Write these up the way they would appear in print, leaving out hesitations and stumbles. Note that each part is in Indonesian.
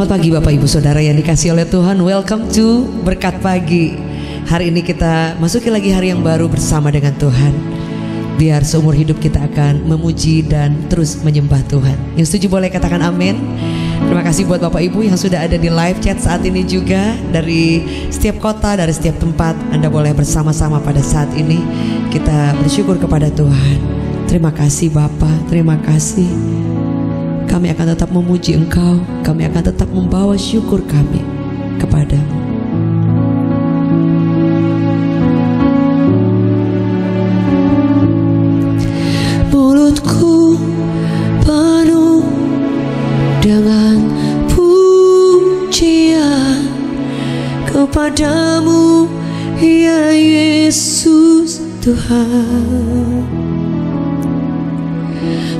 Selamat pagi Bapak Ibu Saudara yang dikasihi oleh Tuhan. Welcome to Berkat Pagi. Hari ini kita masuki lagi hari yang baru bersama dengan Tuhan. Biar seumur hidup kita akan memuji dan terus menyembah Tuhan. Yang setuju boleh katakan amin. Terima kasih buat Bapak Ibu yang sudah ada di live chat saat ini juga. Dari setiap kota, dari setiap tempat, Anda boleh bersama-sama pada saat ini. Kita bersyukur kepada Tuhan. Terima kasih Bapak, terima kasih. Kami akan tetap memuji Engkau. Kami akan tetap membawa syukur kami kepadamu. Mulutku penuh dengan pujian kepadamu, ya Yesus Tuhan.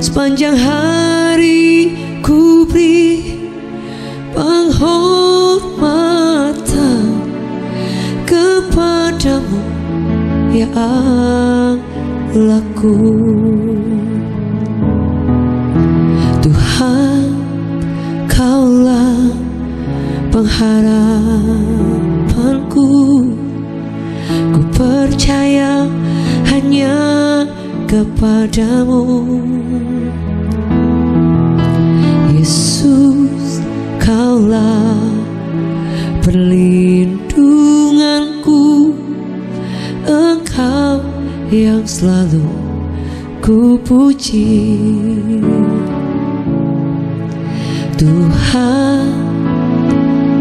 Sepanjang hari ku beri penghormatan kepadamu, ya Allahku. Tuhan, Kaulah pengharapanku. Ku percaya hanya kepadamu. Yesus, Kaulah perlindunganku. Engkau yang selalu ku puji. Tuhan,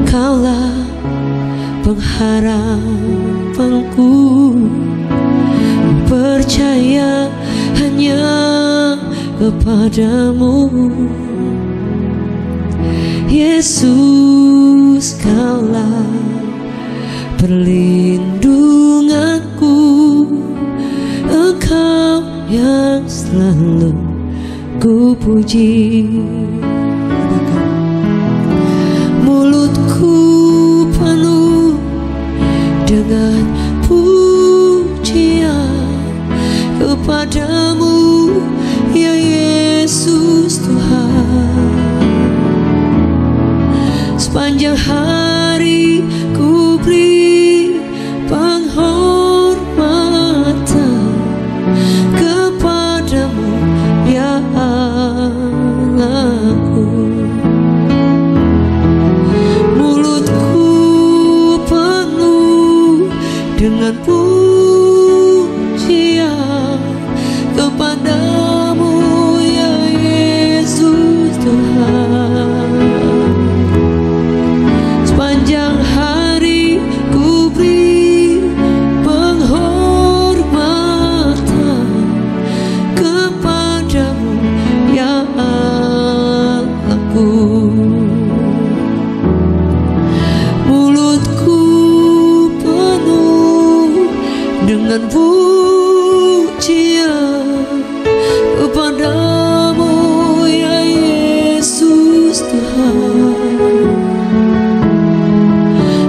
Kaulah pengharapanku. Percaya hanya kepadamu. Yesus, Kaulah perlindunganku. Engkau yang selalu ku puji. Mulutku penuh dengan pujian kepadamu, ya Yesus Tuhan. Sepanjang hari ku beri penghormatan kepadamu, ya Allahku. Mulutku penuh dengan pujian kepadamu, ya Yesus Tuhan. Sepanjang hari ku beri penghormatan kepadamu, ya Allahku. Mulutku penuh dengan pujian kepadamu, ya Yesus Tuhan.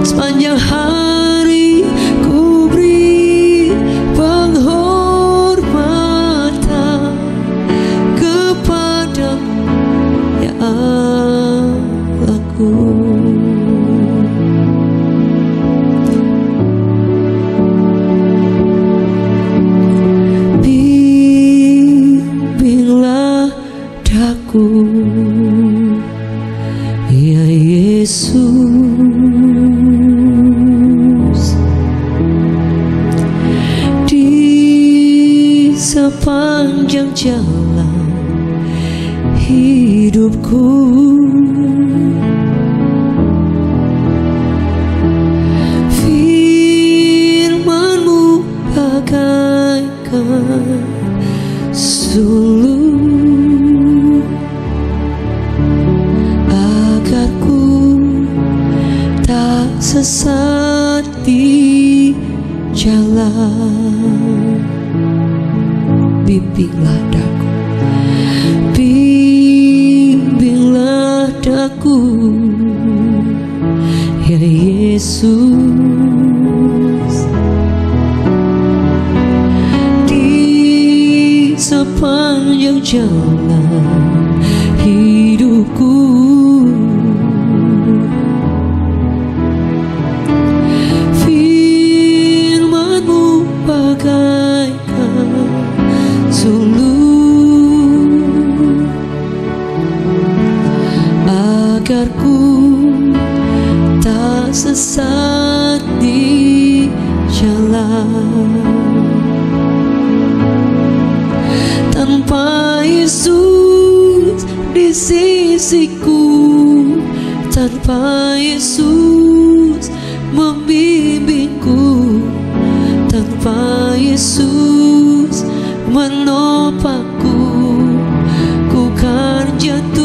Sepanjang hari ku beri penghormatan kepadamu, ya Allahku. Bimbinglah daku, ya Yesus, di sepanjang jalan hidupku. Firman-Mu bagaikan sulur agar ku tak sesat di jalan. Bimbinglah daku, bimbinglah daku, ya Yesus, di sepanjang jalan hidupku. bagaikan sulur, agar ku tak sesat di jalan. Tanpa Yesus di sisiku, tanpa Yesus membimbingku, tanpa Yesus menopangku, ku kan jatuh.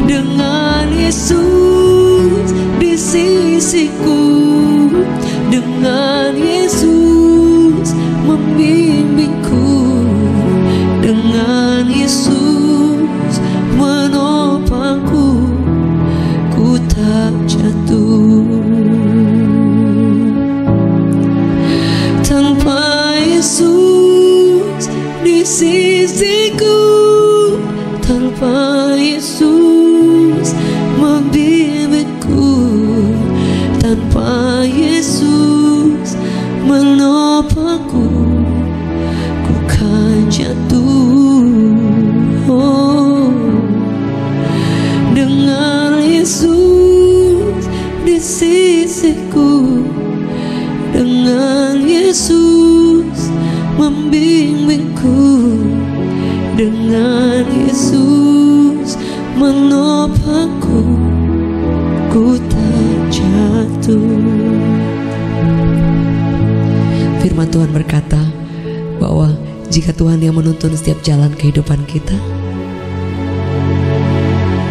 Dengan Yesus di sisiku, dengan Yesus membimbingku, dengan Yesus menopangku, ku tak jatuh. Tanpa Yesus di sisiku, tanpa Yesus membimbingku, tanpa Yesus menopangku, ku kan jatuh. Dengan Yesus di sisiku, dengan Yesus membimbingku, dengan Yesus menopangku, ku tak jatuh. Firman Tuhan berkata bahwa jika Tuhan yang menuntun setiap jalan kehidupan kita,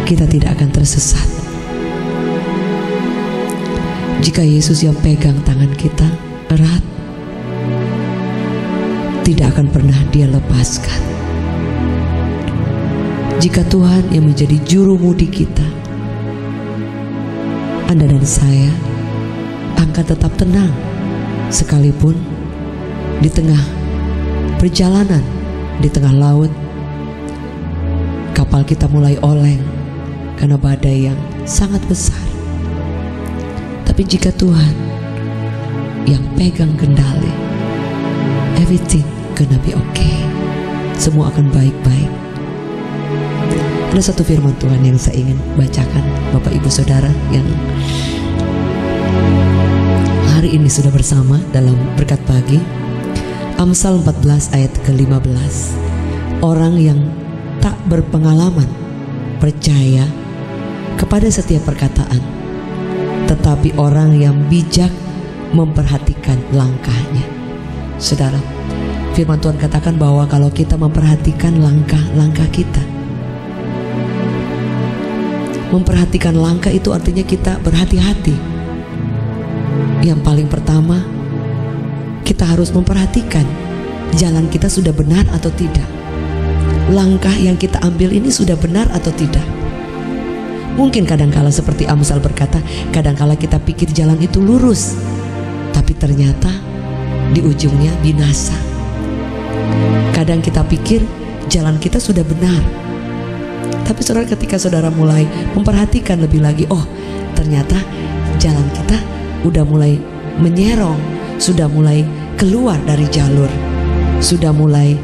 kita tidak akan tersesat. Jika Yesus yang pegang tangan kita erat, tidak akan pernah Dia lepaskan. Jika Tuhan yang menjadi juru mudi kita, Anda dan saya akan tetap tenang sekalipun di tengah perjalanan, di tengah laut kapal kita mulai oleng karena badai yang sangat besar. Tapi jika Tuhan yang pegang kendali, everything gonna be okay. Semua akan baik-baik. Ada satu firman Tuhan yang saya ingin bacakan, Bapak Ibu Saudara yang hari ini sudah bersama dalam berkat pagi. Amsal 14 ayat ke-15. Orang yang tak berpengalaman percaya kepada setiap perkataan, tetapi orang yang bijak memperhatikan langkahnya. Saudara, firman Tuhan katakan bahwa kalau kita memperhatikan langkah-langkah kita, memperhatikan langkah itu artinya kita berhati-hati. Yang paling pertama, kita harus memperhatikan jalan kita sudah benar atau tidak. Langkah yang kita ambil ini sudah benar atau tidak. Mungkin kadangkala seperti Amsal berkata, kadangkala kita pikir jalan itu lurus, tapi ternyata di ujungnya binasa. Kadang kita pikir jalan kita sudah benar, tapi saudara, ketika saudara mulai memperhatikan lebih lagi, oh ternyata jalan kita udah mulai menyerong, sudah mulai keluar dari jalur, sudah mulai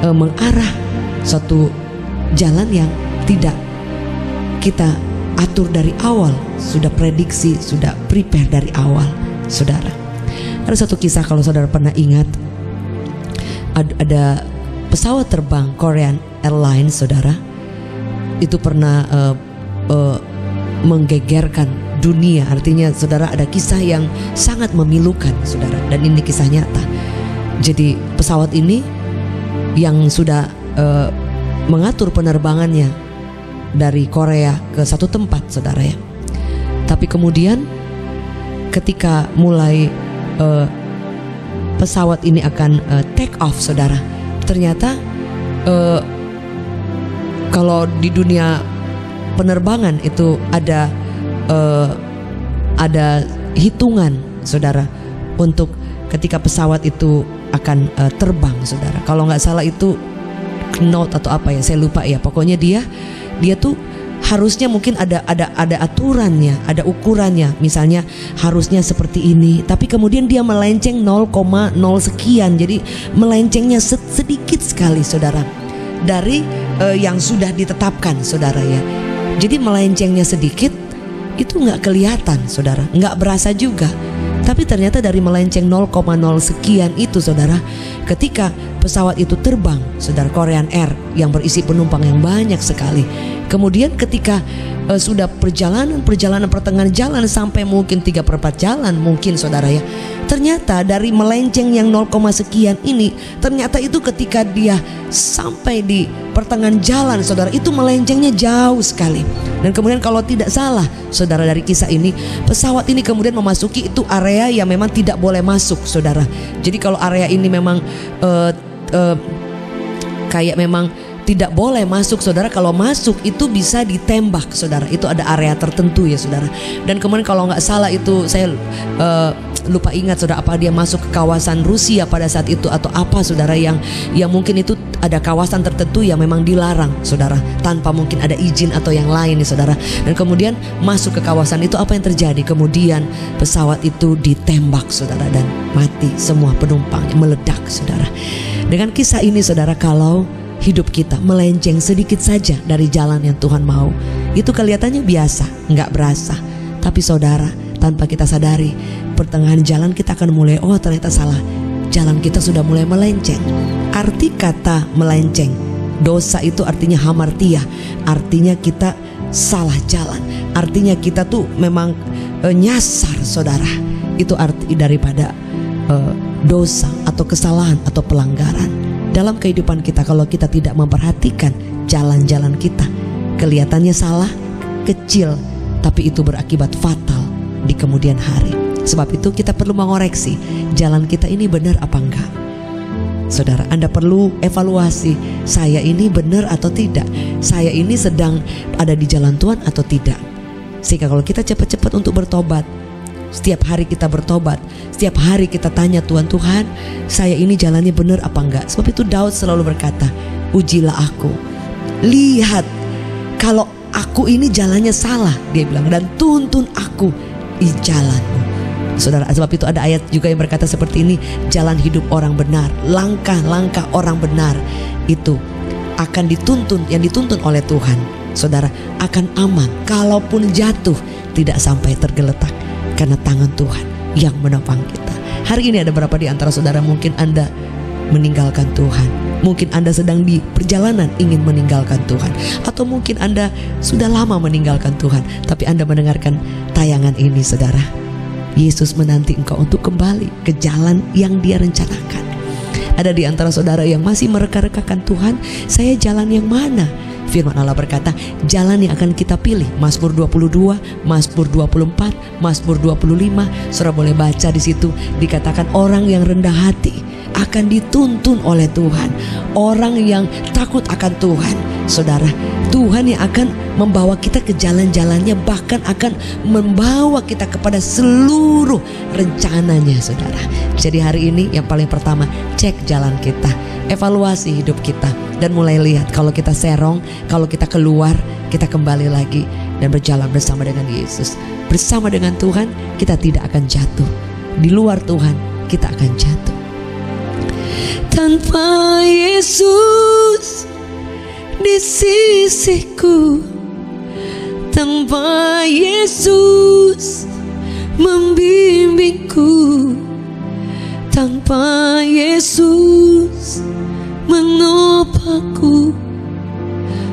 mengarah suatu jalan yang tidak kita atur dari awal, sudah prediksi, sudah prepare dari awal. Saudara, ada satu kisah kalau saudara pernah ingat, ada pesawat terbang Korean Airlines, saudara, itu pernah menggegerkan dunia. Artinya saudara, ada kisah yang sangat memilukan, saudara, dan ini kisah nyata. Jadi pesawat ini yang sudah mengatur penerbangannya dari Korea ke satu tempat, saudara ya. Tapi kemudian ketika mulai pesawat ini akan take off, saudara, ternyata kalau di dunia penerbangan itu ada hitungan, saudara, untuk ketika pesawat itu akan terbang, saudara. Kalau nggak salah itu knot atau apa ya, saya lupa ya. Pokoknya dia tuh harusnya mungkin ada aturannya, ada ukurannya. Misalnya harusnya seperti ini, tapi kemudian dia melenceng 0,0 sekian. Jadi melencengnya sedikit sekali, saudara, dari yang sudah ditetapkan, saudara ya. Jadi melencengnya sedikit itu nggak kelihatan, saudara, nggak berasa juga. Tapi ternyata dari melenceng 0,0 sekian itu, saudara, ketika pesawat itu terbang, saudara, Korean Air yang berisi penumpang yang banyak sekali. Kemudian ketika sudah perjalanan pertengahan jalan sampai mungkin 3/4 jalan mungkin, saudara ya, ternyata dari melenceng yang 0, sekian ini, ternyata itu ketika dia sampai di pertengahan jalan, saudara, itu melencengnya jauh sekali. Dan kemudian kalau tidak salah, saudara, dari kisah ini, pesawat ini kemudian memasuki itu area yang memang tidak boleh masuk, saudara. Jadi kalau area ini memang kayak memang tidak boleh masuk, saudara. Kalau masuk itu bisa ditembak, saudara. Itu ada area tertentu ya, saudara. Dan kemudian kalau nggak salah itu saya lupa ingat, saudara, apa dia masuk ke kawasan Rusia pada saat itu atau apa, saudara, yang mungkin itu ada kawasan tertentu yang memang dilarang, saudara, tanpa mungkin ada izin atau yang lain nih, saudara. Dan kemudian masuk ke kawasan itu, apa yang terjadi? Kemudian pesawat itu ditembak, saudara, dan mati semua penumpangnya, meledak, saudara. Dengan kisah ini, saudara, kalau hidup kita melenceng sedikit saja dari jalan yang Tuhan mau, itu kelihatannya biasa, nggak berasa. Tapi saudara, tanpa kita sadari, pertengahan jalan kita akan mulai, oh ternyata salah, jalan kita sudah mulai melenceng. Arti kata melenceng, dosa itu artinya hamartia, artinya kita salah jalan, artinya kita tuh memang nyasar, saudara. Itu arti daripada dosa atau kesalahan atau pelanggaran. Dalam kehidupan kita, kalau kita tidak memperhatikan jalan-jalan kita, kelihatannya salah, kecil, tapi itu berakibat fatal di kemudian hari. Sebab itu kita perlu mengoreksi jalan kita ini benar apa enggak. Saudara, Anda perlu evaluasi, saya ini benar atau tidak, saya ini sedang ada di jalan Tuhan atau tidak. Sehingga kalau kita cepat-cepat untuk bertobat, setiap hari kita bertobat, setiap hari kita tanya Tuhan, Tuhan, saya ini jalannya benar apa enggak. Sebab itu Daud selalu berkata, ujilah aku, lihat kalau aku ini jalannya salah, dia bilang, dan tuntun aku di jalanmu. Saudara, sebab itu ada ayat juga yang berkata seperti ini, jalan hidup orang benar, langkah-langkah orang benar itu akan dituntun, yang dituntun oleh Tuhan, saudara, akan aman. Kalaupun jatuh, tidak sampai tergeletak, karena tangan Tuhan yang menopang kita. Hari ini ada berapa di antara saudara mungkin Anda meninggalkan Tuhan, mungkin Anda sedang di perjalanan ingin meninggalkan Tuhan, atau mungkin Anda sudah lama meninggalkan Tuhan, tapi Anda mendengarkan tayangan ini, saudara. Yesus menanti engkau untuk kembali ke jalan yang Dia rencanakan. Ada di antara saudara yang masih mereka-rekakan, Tuhan, saya jalan yang mana? Firman Allah berkata, jalan yang akan kita pilih. Mazmur 22, Mazmur 24, Mazmur 25. Saudara boleh baca di situ, dikatakan orang yang rendah hati akan dituntun oleh Tuhan. Orang yang takut akan Tuhan, saudara, Tuhan yang akan membawa kita ke jalan-jalannya, bahkan akan membawa kita kepada seluruh rencananya, saudara. Jadi hari ini yang paling pertama, cek jalan kita, evaluasi hidup kita, dan mulai lihat kalau kita serong, kalau kita keluar, kita kembali lagi dan berjalan bersama dengan Yesus. Bersama dengan Tuhan kita tidak akan jatuh, di luar Tuhan kita akan jatuh. Tanpa Yesus di sisiku, tanpa Yesus membimbingku, tanpa Yesus menopangku,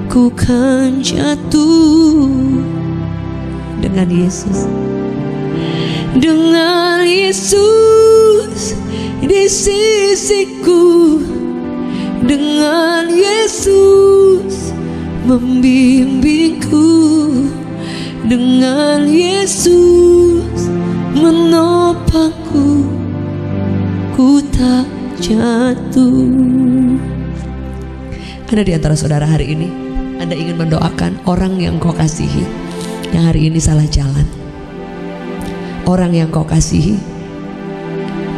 ku kan jatuh. Dengan Yesus, dengan Yesus di sisiku, dengan Yesus membimbingku, dengan Yesus menopangku, ku tak jatuh. Ada di antara saudara hari ini, Anda ingin mendoakan orang yang kau kasihi yang hari ini salah jalan, orang yang kau kasihi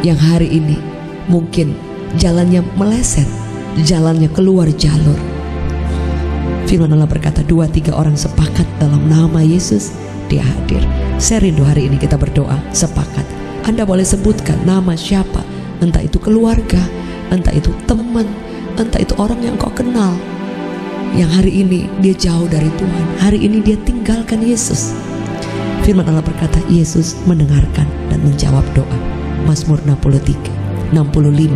yang hari ini mungkin jalannya meleset, jalannya keluar jalur. Firman Allah berkata, 2-3 orang sepakat dalam nama Yesus, Dia hadir. Saya rindu hari ini kita berdoa sepakat. Anda boleh sebutkan nama siapa, entah itu keluarga, entah itu teman, entah itu orang yang kau kenal, yang hari ini dia jauh dari Tuhan, hari ini dia tinggalkan Yesus. Firman Allah berkata, Yesus mendengarkan dan menjawab doa. Mazmur 63, 65,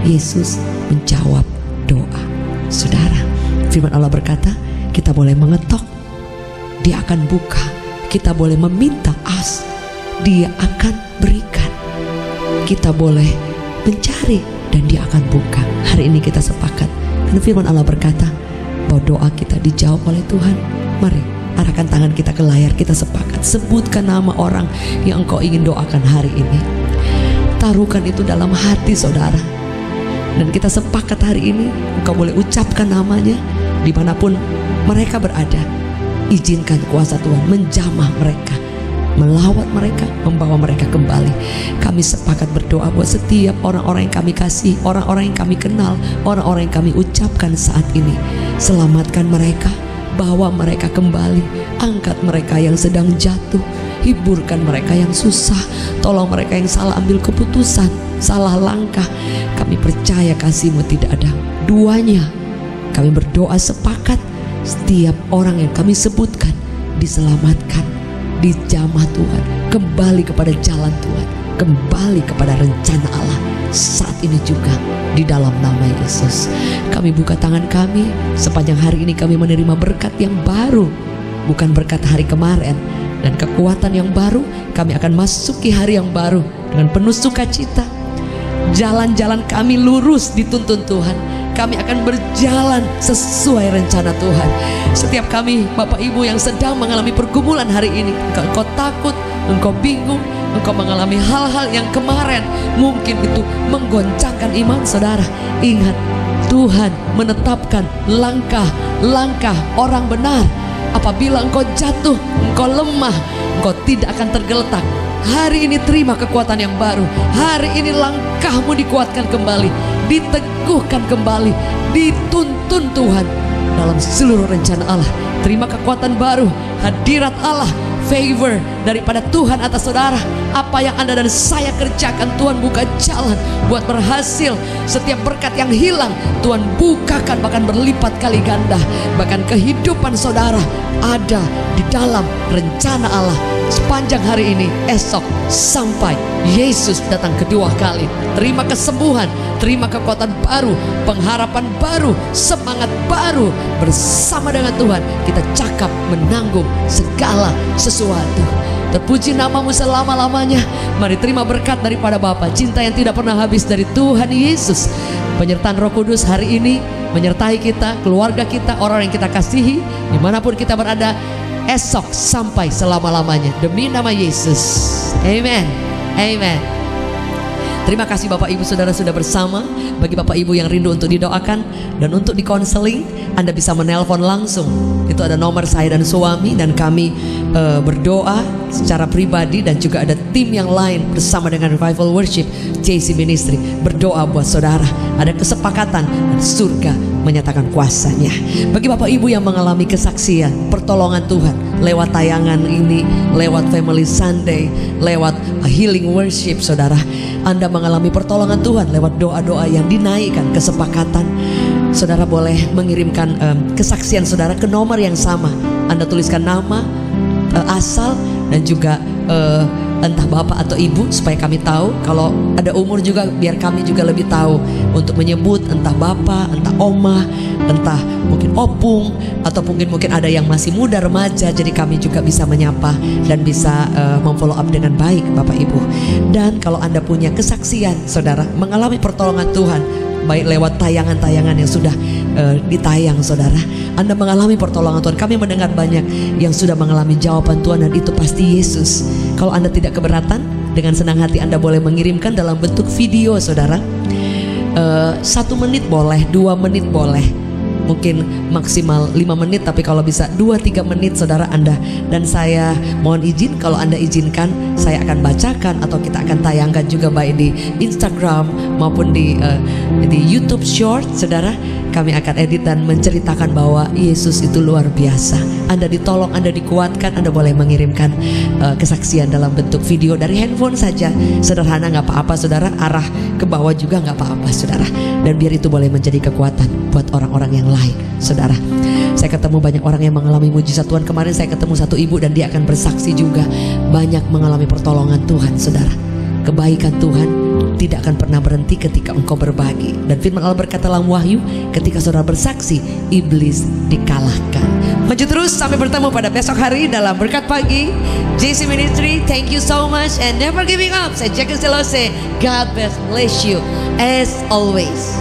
Yesus menjawab doa. Saudara, firman Allah berkata, kita boleh mengetok, Dia akan buka. Kita boleh meminta, Dia akan berikan. Kita boleh mencari dan Dia akan buka. Hari ini kita sepakat, dan firman Allah berkata bahwa doa kita dijawab oleh Tuhan. Mari arahkan tangan kita ke layar, kita sepakat. Sebutkan nama orang yang engkau ingin doakan hari ini. Taruhkan itu dalam hati saudara. Dan kita sepakat hari ini, engkau boleh ucapkan namanya dimanapun mereka berada. Izinkan kuasa Tuhan menjamah mereka, melawat mereka, membawa mereka kembali. Kami sepakat berdoa buat setiap orang-orang yang kami kasih, orang-orang yang kami kenal, orang-orang yang kami ucapkan saat ini. Selamatkan mereka, bawa mereka kembali, angkat mereka yang sedang jatuh, hiburkan mereka yang susah, tolong mereka yang salah ambil keputusan, salah langkah. Kami percaya kasih-Mu tidak ada duanya. Kami berdoa sepakat, setiap orang yang kami sebutkan diselamatkan, dijamah Tuhan, kembali kepada jalan Tuhan, kembali kepada rencana Allah saat ini juga di dalam nama Yesus. Kami buka tangan kami, sepanjang hari ini kami menerima berkat yang baru, bukan berkat hari kemarin, dan kekuatan yang baru. Kami akan masuki hari yang baru dengan penuh sukacita. Jalan-jalan kami lurus dituntun Tuhan. Kami akan berjalan sesuai rencana Tuhan. Setiap kami Bapak Ibu yang sedang mengalami pergumulan hari ini, engkau takut, engkau bingung, engkau mengalami hal-hal yang kemarin mungkin itu menggoncangkan iman saudara. Ingat, Tuhan menetapkan langkah-langkah orang benar. Apabila engkau jatuh, engkau lemah, engkau tidak akan tergeletak. Hari ini terima kekuatan yang baru. Hari ini langkahmu dikuatkan kembali, diteguhkan kembali, dituntun Tuhan dalam seluruh rencana Allah. Terima kekuatan baru, hadirat Allah, favor daripada Tuhan atas saudara. Apa yang Anda dan saya kerjakan, Tuhan buka jalan buat berhasil. Setiap berkat yang hilang, Tuhan bukakan bahkan berlipat kali ganda. Bahkan kehidupan saudara ada di dalam rencana Allah sepanjang hari ini, esok, sampai Yesus datang kedua kali. Terima kesembuhan, terima kekuatan baru, pengharapan baru, semangat baru. Bersama dengan Tuhan kita cakap menanggung segala sesuatu. Terpuji namamu selama-lamanya. Mari terima berkat daripada Bapa, cinta yang tidak pernah habis dari Tuhan Yesus, penyertaan Roh Kudus hari ini menyertai kita, keluarga kita, orang yang kita kasihi, dimanapun kita berada, esok sampai selama-lamanya, demi nama Yesus. Amen. Amen. Terima kasih Bapak Ibu Saudara sudah bersama. Bagi Bapak Ibu yang rindu untuk didoakan dan untuk dikonseling, Anda bisa menelpon langsung. Itu ada nomor saya dan suami, dan kami berdoa secara pribadi, dan juga ada tim yang lain bersama dengan Revival Worship JC Ministry berdoa buat saudara. Ada kesepakatan dan surga menyatakan kuasanya. Bagi Bapak Ibu yang mengalami kesaksian pertolongan Tuhan lewat tayangan ini, lewat Family Sunday, lewat Healing Worship, saudara, Anda mengalami pertolongan Tuhan lewat doa-doa yang dinaikkan, kesepakatan, saudara boleh mengirimkan kesaksian saudara ke nomor yang sama. Anda tuliskan nama, asal, dan juga entah bapak atau ibu, supaya kami tahu. Kalau ada umur juga, biar kami juga lebih tahu untuk menyebut entah bapak, entah oma, entah mungkin opung, atau mungkin ada yang masih muda, remaja. Jadi kami juga bisa menyapa dan bisa memfollow up dengan baik Bapak Ibu. Dan kalau Anda punya kesaksian saudara mengalami pertolongan Tuhan, baik lewat tayangan-tayangan yang sudah ditayang saudara, Anda mengalami pertolongan Tuhan. Kami mendengar banyak yang sudah mengalami jawaban Tuhan, dan itu pasti Yesus. Kalau Anda tidak keberatan, dengan senang hati Anda boleh mengirimkan dalam bentuk video saudara. 1 menit boleh, 2 menit boleh, mungkin maksimal 5 menit, tapi kalau bisa 2-3 menit saudara Anda. Dan saya mohon izin, kalau Anda izinkan, saya akan bacakan atau kita akan tayangkan juga baik di Instagram maupun di YouTube Short saudara. kami akan edit dan menceritakan bahwa Yesus itu luar biasa. Anda ditolong, Anda dikuatkan, Anda boleh mengirimkan kesaksian dalam bentuk video dari handphone saja. Sederhana, nggak apa-apa saudara. Arah ke bawah juga nggak apa-apa saudara. Dan biar itu boleh menjadi kekuatan buat orang-orang yang lain saudara. Saya ketemu banyak orang yang mengalami mujizat Tuhan. Kemarin saya ketemu satu ibu dan dia akan bersaksi juga. Banyak mengalami pertolongan Tuhan saudara. Kebaikan Tuhan tidak akan pernah berhenti ketika engkau berbagi. Dan firman Allah berkata dalam Wahyu, ketika saudara bersaksi, iblis dikalahkan. Maju terus sampai bertemu pada besok hari dalam Berkat Pagi JC Ministry. Thank you so much and never giving up. Saya Jacques Selose. God bless you as always.